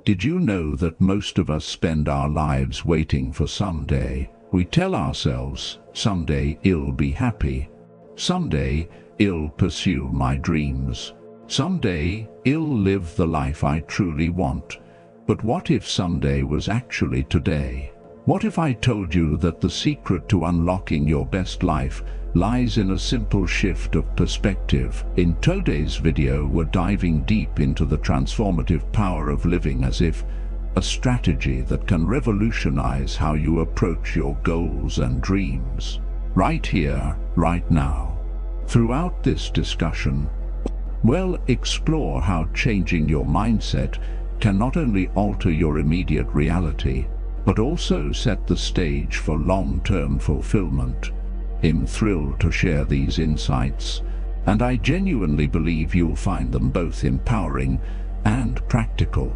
Did you know that most of us spend our lives waiting for someday? We tell ourselves, someday I'll be happy. Someday I'll pursue my dreams. Someday I'll live the life I truly want. But what if someday was actually today? What if I told you that the secret to unlocking your best life lies in a simple shift of perspective? In today's video, we're diving deep into the transformative power of living as if, a strategy that can revolutionize how you approach your goals and dreams. Right here, right now. Throughout this discussion, we'll explore how changing your mindset can not only alter your immediate reality, but also set the stage for long-term fulfillment. I'm thrilled to share these insights, and I genuinely believe you'll find them both empowering and practical.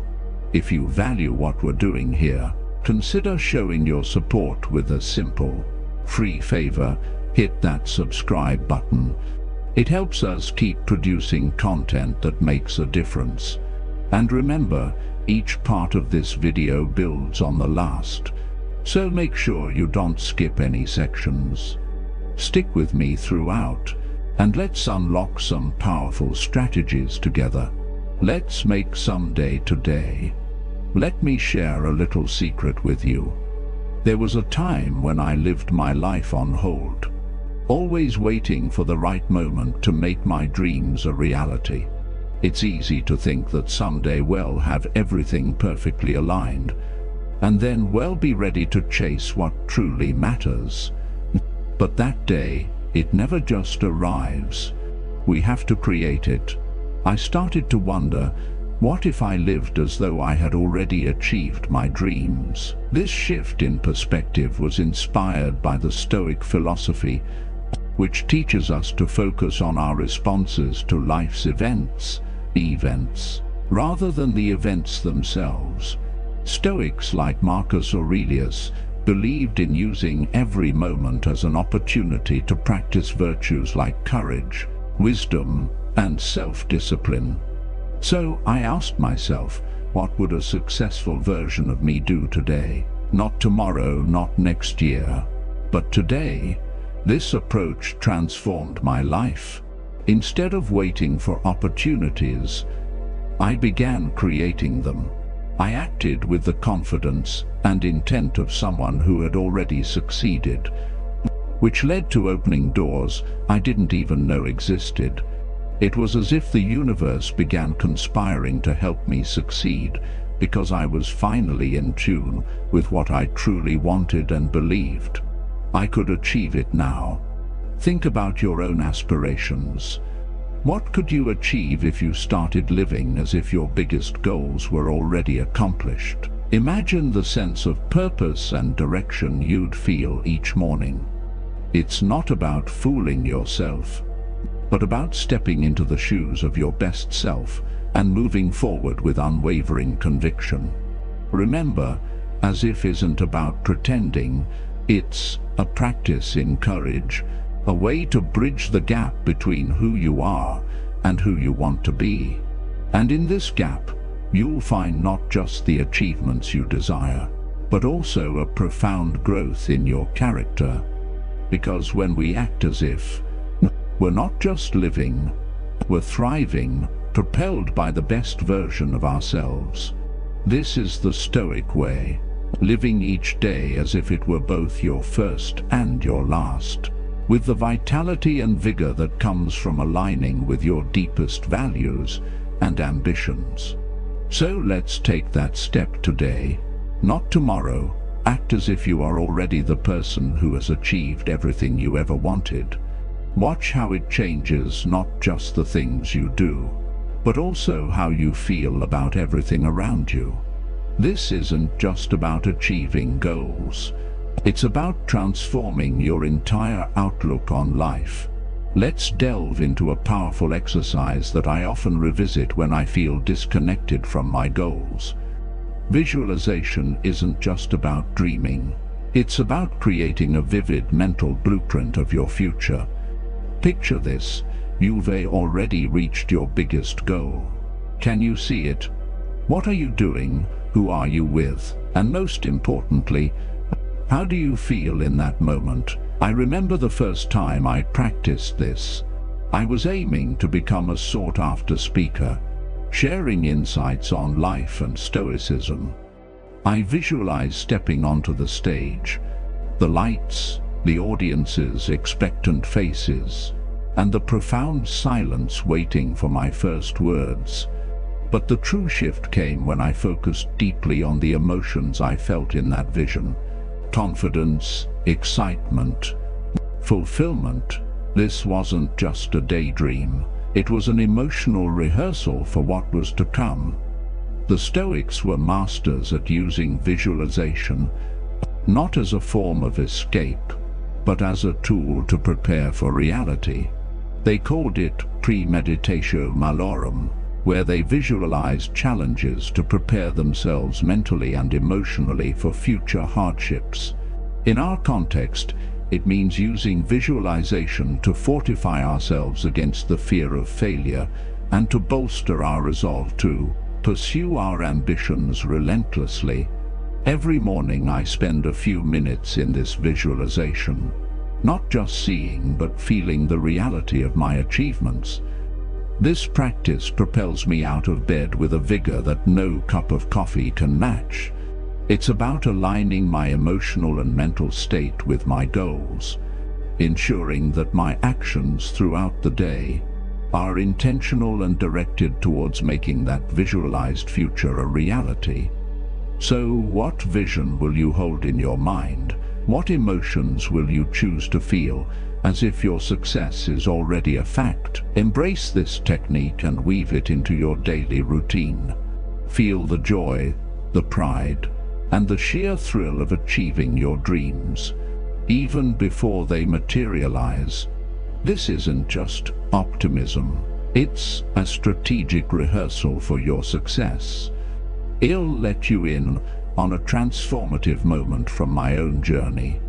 If you value what we're doing here, consider showing your support with a simple, free favor. Hit that subscribe button. It helps us keep producing content that makes a difference. And remember, each part of this video builds on the last, so make sure you don't skip any sections. Stick with me throughout, and let's unlock some powerful strategies together. Let's make someday today. Let me share a little secret with you. There was a time when I lived my life on hold, always waiting for the right moment to make my dreams a reality. It's easy to think that someday we'll have everything perfectly aligned, and then we'll be ready to chase what truly matters. But that day, it never just arrives. We have to create it. I started to wonder, what if I lived as though I had already achieved my dreams? This shift in perspective was inspired by the Stoic philosophy, which teaches us to focus on our responses to life's events, rather than the events themselves. Stoics like Marcus Aurelius believed in using every moment as an opportunity to practice virtues like courage, wisdom, and self-discipline. So I asked myself, what would a successful version of me do today? Not tomorrow, not next year, but today. This approach transformed my life. Instead of waiting for opportunities, I began creating them. I acted with the confidence and intent of someone who had already succeeded, which led to opening doors I didn't even know existed. It was as if the universe began conspiring to help me succeed, because I was finally in tune with what I truly wanted and believed. I could achieve it now. Think about your own aspirations. What could you achieve if you started living as if your biggest goals were already accomplished? Imagine the sense of purpose and direction you'd feel each morning. It's not about fooling yourself, but about stepping into the shoes of your best self and moving forward with unwavering conviction. Remember, as if isn't about pretending, it's a practice in courage, a way to bridge the gap between who you are and who you want to be. And in this gap, you'll find not just the achievements you desire, but also a profound growth in your character. Because when we act as if, we're not just living, we're thriving, propelled by the best version of ourselves. This is the Stoic way, living each day as if it were both your first and your last, with the vitality and vigor that comes from aligning with your deepest values and ambitions. So let's take that step today, not tomorrow. Act as if you are already the person who has achieved everything you ever wanted. Watch how it changes not just the things you do, but also how you feel about everything around you. This isn't just about achieving goals. It's about transforming your entire outlook on life. Let's delve into a powerful exercise that I often revisit when I feel disconnected from my goals. Visualization isn't just about dreaming. It's about creating a vivid mental blueprint of your future. Picture this: you've already reached your biggest goal. Can you see it? What are you doing? Who are you with? And most importantly, how do you feel in that moment? I remember the first time I practiced this. I was aiming to become a sought-after speaker, sharing insights on life and Stoicism. I visualized stepping onto the stage, the lights, the audience's expectant faces, and the profound silence waiting for my first words. But the true shift came when I focused deeply on the emotions I felt in that vision. Confidence, excitement, fulfillment. This wasn't just a daydream. It was an emotional rehearsal for what was to come. The Stoics were masters at using visualization, not as a form of escape, but as a tool to prepare for reality. They called it premeditatio malorum, where they visualized challenges to prepare themselves mentally and emotionally for future hardships. In our context, it means using visualization to fortify ourselves against the fear of failure and to bolster our resolve to pursue our ambitions relentlessly. Every morning I spend a few minutes in this visualization, not just seeing but feeling the reality of my achievements. This practice propels me out of bed with a vigor that no cup of coffee can match. It's about aligning my emotional and mental state with my goals, ensuring that my actions throughout the day are intentional and directed towards making that visualized future a reality. So, what vision will you hold in your mind? What emotions will you choose to feel, as if your success is already a fact? Embrace this technique and weave it into your daily routine. Feel the joy, the pride, and the sheer thrill of achieving your dreams, even before they materialize. This isn't just optimism. It's a strategic rehearsal for your success. I'll let you in on a transformative moment from my own journey.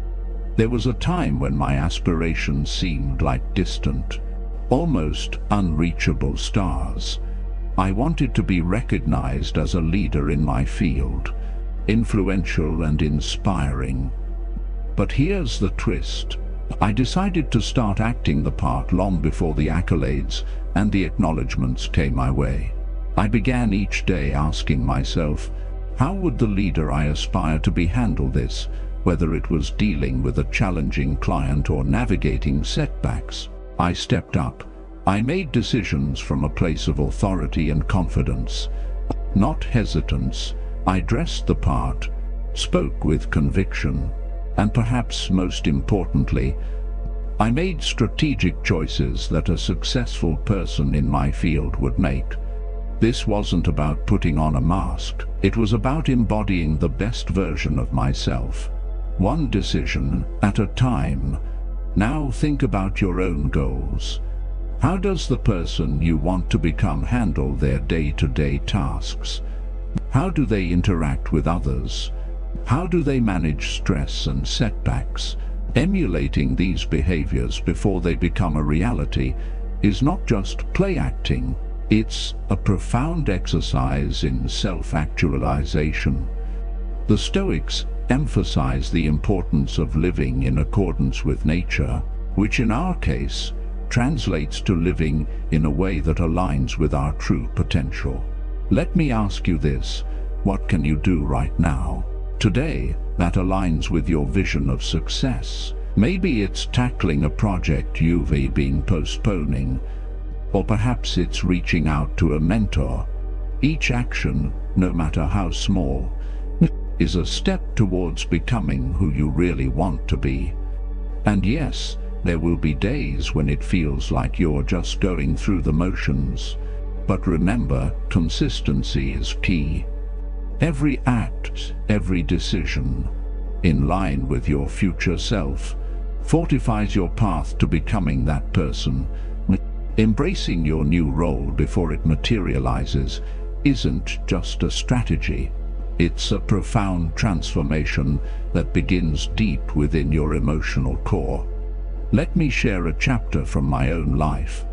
There was a time when my aspirations seemed like distant, almost unreachable stars. I wanted to be recognized as a leader in my field, influential and inspiring. But here's the twist. I decided to start acting the part long before the accolades and the acknowledgements came my way. I began each day asking myself, how would the leader I aspire to be handle this, whether it was dealing with a challenging client or navigating setbacks? I stepped up. I made decisions from a place of authority and confidence, not hesitance. I dressed the part, spoke with conviction, and perhaps most importantly, I made strategic choices that a successful person in my field would make. This wasn't about putting on a mask. It was about embodying the best version of myself, one decision at a time. Now think about your own goals. How does the person you want to become handle their day-to-day tasks? How do they interact with others? How do they manage stress and setbacks? Emulating these behaviors before they become a reality is not just play acting. It's a profound exercise in self-actualization. The Stoics emphasize the importance of living in accordance with nature, which in our case translates to living in a way that aligns with our true potential. Let me ask you this: what can you do right now, today, that aligns with your vision of success? Maybe it's tackling a project you've been postponing, or perhaps it's reaching out to a mentor. Each action, no matter how small, is a step towards becoming who you really want to be. And yes, there will be days when it feels like you're just going through the motions. But remember, consistency is key. Every act, every decision, in line with your future self, fortifies your path to becoming that person. Embracing your new role before it materializes isn't just a strategy. It's a profound transformation that begins deep within your emotional core. Let me share a chapter from my own life.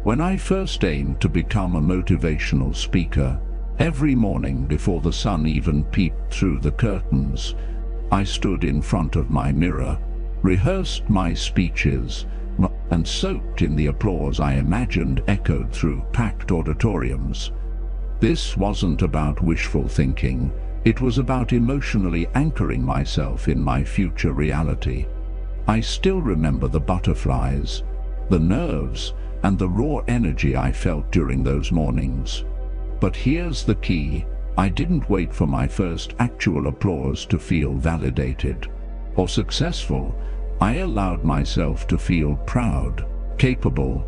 When I first aimed to become a motivational speaker, Every morning before the sun even peeped through the curtains, I stood in front of my mirror, rehearsed my speeches, and soaked in the applause I imagined echoed through packed auditoriums. This wasn't about wishful thinking. It was about emotionally anchoring myself in my future reality. I still remember the butterflies, the nerves, and the raw energy I felt during those mornings. But here's the key: I didn't wait for my first actual applause to feel validated or successful. I allowed myself to feel proud, capable,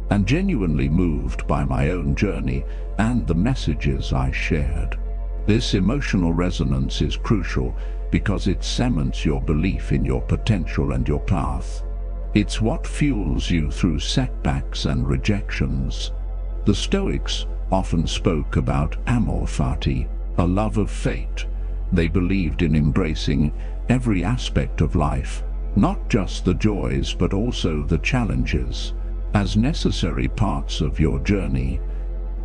and genuinely moved by my own journey and the messages I shared. This emotional resonance is crucial because it cements your belief in your potential and your path. It's what fuels you through setbacks and rejections. The Stoics often spoke about amor fati, a love of fate. They believed in embracing every aspect of life, not just the joys but also the challenges, as necessary parts of your journey.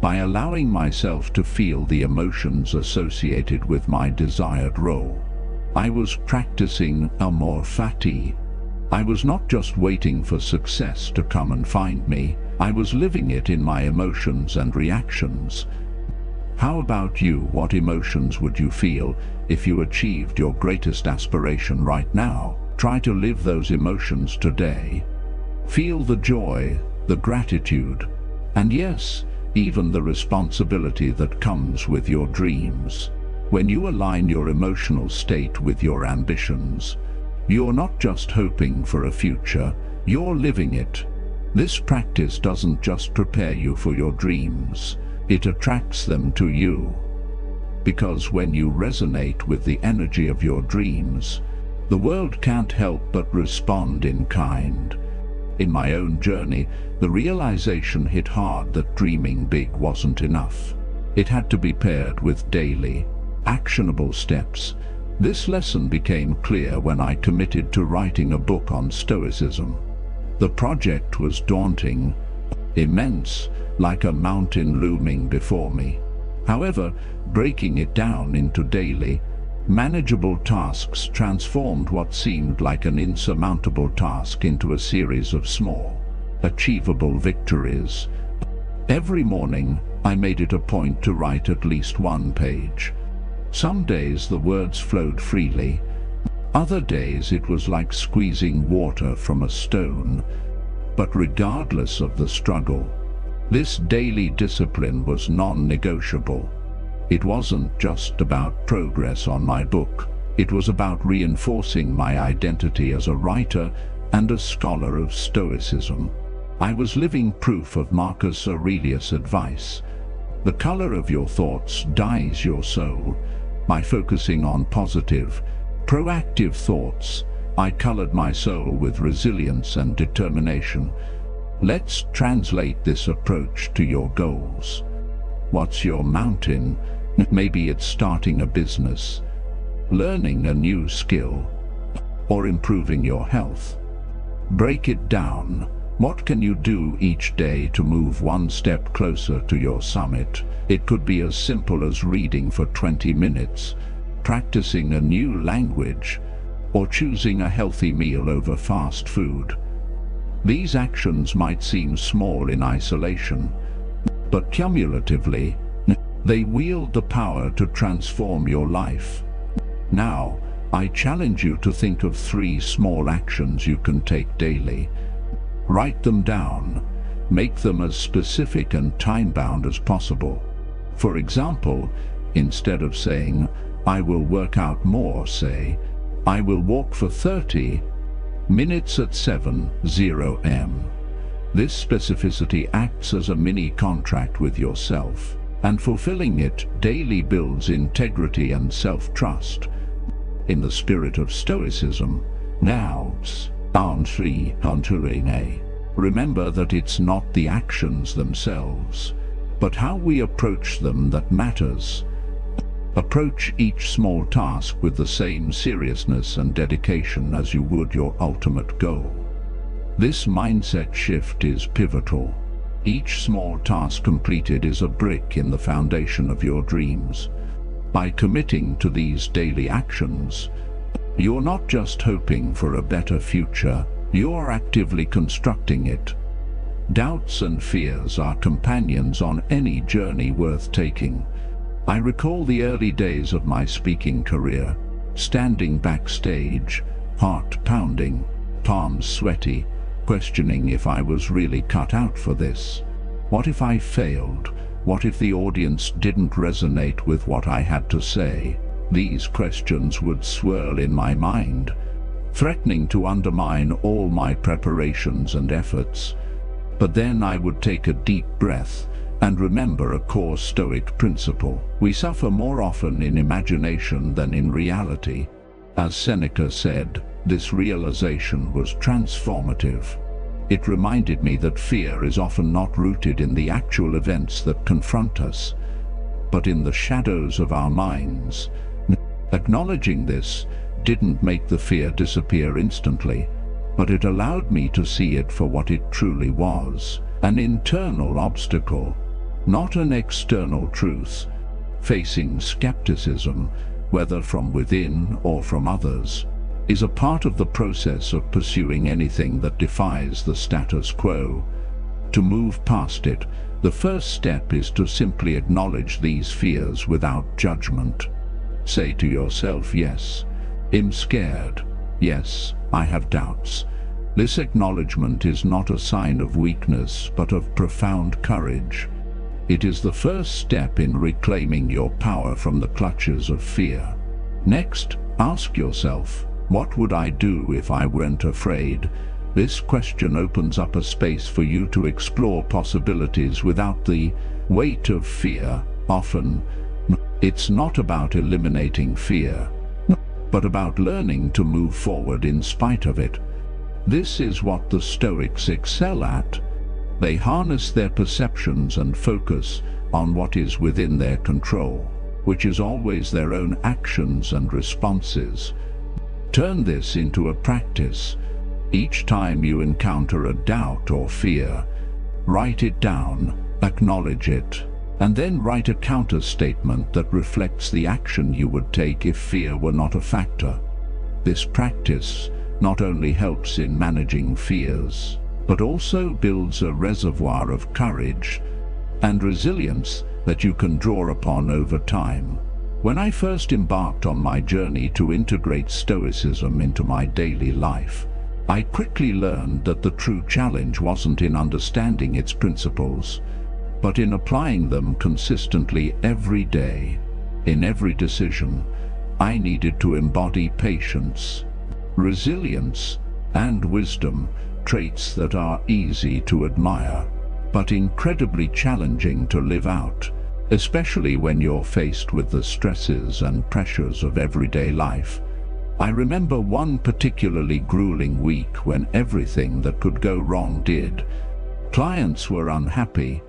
By allowing myself to feel the emotions associated with my desired role, I was practicing amor fati. I was not just waiting for success to come and find me. I was living it in my emotions and reactions. How about you? What emotions would you feel if you achieved your greatest aspiration right now? Try to live those emotions today. Feel the joy, the gratitude, and yes, even the responsibility that comes with your dreams. When you align your emotional state with your ambitions, you're not just hoping for a future, you're living it. This practice doesn't just prepare you for your dreams, it attracts them to you. Because when you resonate with the energy of your dreams, the world can't help but respond in kind. In my own journey, the realization hit hard that dreaming big wasn't enough. It had to be paired with daily, actionable steps. This lesson became clear when I committed to writing a book on Stoicism. The project was daunting, immense, like a mountain looming before me. However, breaking it down into daily, manageable tasks transformed what seemed like an insurmountable task into a series of small, achievable victories. Every morning, I made it a point to write at least one page. Some days the words flowed freely. Other days it was like squeezing water from a stone. But regardless of the struggle, this daily discipline was non-negotiable. It wasn't just about progress on my book. It was about reinforcing my identity as a writer and a scholar of Stoicism. I was living proof of Marcus Aurelius' advice. The color of your thoughts dyes your soul. By focusing on positive, proactive thoughts, I colored my soul with resilience and determination. Let's translate this approach to your goals. What's your mountain? Maybe it's starting a business, learning a new skill, or improving your health. Break it down. What can you do each day to move one step closer to your summit? It could be as simple as reading for 20 minutes, practicing a new language, or choosing a healthy meal over fast food. These actions might seem small in isolation, but cumulatively, they wield the power to transform your life. Now, I challenge you to think of 3 small actions you can take daily. Write them down. Make them as specific and time-bound as possible. For example, instead of saying, "I will work out more," say, "I will walk for 30 minutes at 7:00 am. This specificity acts as a mini contract with yourself, and fulfilling it daily builds integrity and self-trust. In the spirit of Stoicism, remember that it's not the actions themselves, but how we approach them that matters. Approach each small task with the same seriousness and dedication as you would your ultimate goal. This mindset shift is pivotal. Each small task completed is a brick in the foundation of your dreams. By committing to these daily actions, you're not just hoping for a better future, you're actively constructing it. Doubts and fears are companions on any journey worth taking. I recall the early days of my speaking career, standing backstage, heart pounding, palms sweaty, questioning if I was really cut out for this. What if I failed? What if the audience didn't resonate with what I had to say? These questions would swirl in my mind, threatening to undermine all my preparations and efforts. But then I would take a deep breath and remember a core Stoic principle. We suffer more often in imagination than in reality. As Seneca said, this realization was transformative. It reminded me that fear is often not rooted in the actual events that confront us, but in the shadows of our minds. Acknowledging this didn't make the fear disappear instantly, but it allowed me to see it for what it truly was, an internal obstacle, not an external truth. Facing skepticism, whether from within or from others, is a part of the process of pursuing anything that defies the status quo. To move past it, the first step is to simply acknowledge these fears without judgment. Say to yourself, yes, I'm scared. Yes, I have doubts. This acknowledgement is not a sign of weakness, but of profound courage. It is the first step in reclaiming your power from the clutches of fear. Next, ask yourself, what would I do if I weren't afraid? This question opens up a space for you to explore possibilities without the weight of fear. Often, it's not about eliminating fear, but about learning to move forward in spite of it. This is what the Stoics excel at. They harness their perceptions and focus on what is within their control, which is always their own actions and responses. Turn this into a practice. Each time you encounter a doubt or fear, write it down, acknowledge it, and then write a counter statement that reflects the action you would take if fear were not a factor. This practice not only helps in managing fears, but also builds a reservoir of courage and resilience that you can draw upon over time. When I first embarked on my journey to integrate Stoicism into my daily life, I quickly learned that the true challenge wasn't in understanding its principles, but in applying them consistently every day. In every decision, I needed to embody patience, resilience, and wisdom, traits that are easy to admire, but incredibly challenging to live out, especially when you're faced with the stresses and pressures of everyday life. I remember one particularly grueling week when everything that could go wrong did. Clients were unhappy,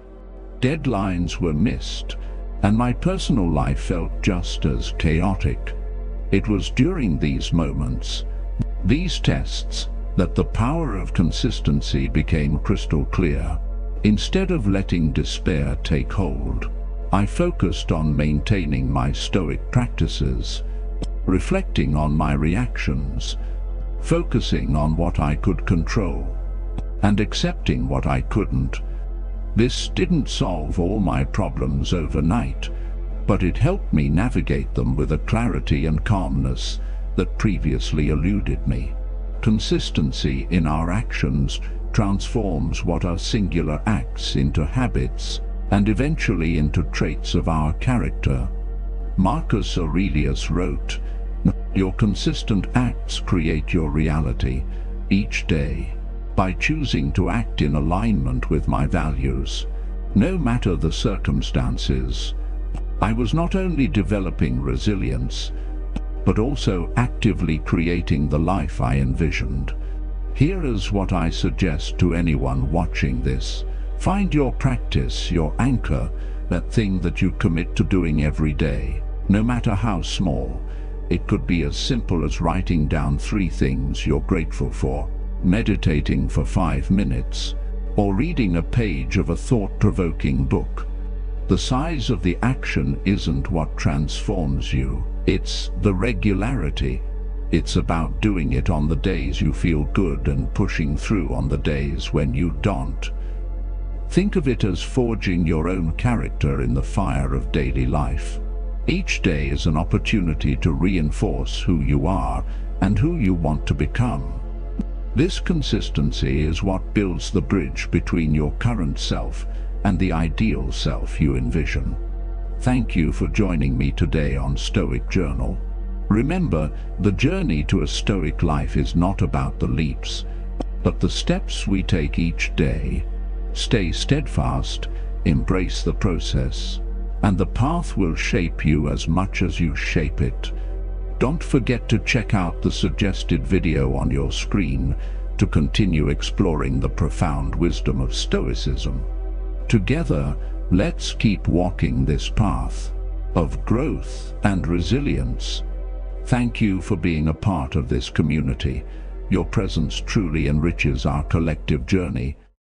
deadlines were missed, and my personal life felt just as chaotic. It was during these moments, these tests, that the power of consistency became crystal clear. Instead of letting despair take hold, I focused on maintaining my Stoic practices, reflecting on my reactions, focusing on what I could control, and accepting what I couldn't. This didn't solve all my problems overnight, but it helped me navigate them with a clarity and calmness that previously eluded me. Consistency in our actions transforms what are singular acts into habits and eventually into traits of our character. Marcus Aurelius wrote, "Your consistent acts create your reality each day." By choosing to act in alignment with my values, no matter the circumstances, I was not only developing resilience, but also actively creating the life I envisioned. Here is what I suggest to anyone watching this. Find your practice, your anchor, that thing that you commit to doing every day, no matter how small. It could be as simple as writing down 3 things you're grateful for, meditating for 5 minutes, or reading a page of a thought-provoking book. The size of the action isn't what transforms you, it's the regularity. It's about doing it on the days you feel good and pushing through on the days when you don't. Think of it as forging your own character in the fire of daily life. Each day is an opportunity to reinforce who you are and who you want to become. This consistency is what builds the bridge between your current self and the ideal self you envision. Thank you for joining me today on Stoic Journal. Remember, the journey to a Stoic life is not about the leaps, but the steps we take each day. Stay steadfast, embrace the process, and the path will shape you as much as you shape it. Don't forget to check out the suggested video on your screen to continue exploring the profound wisdom of Stoicism. Together, let's keep walking this path of growth and resilience. Thank you for being a part of this community. Your presence truly enriches our collective journey.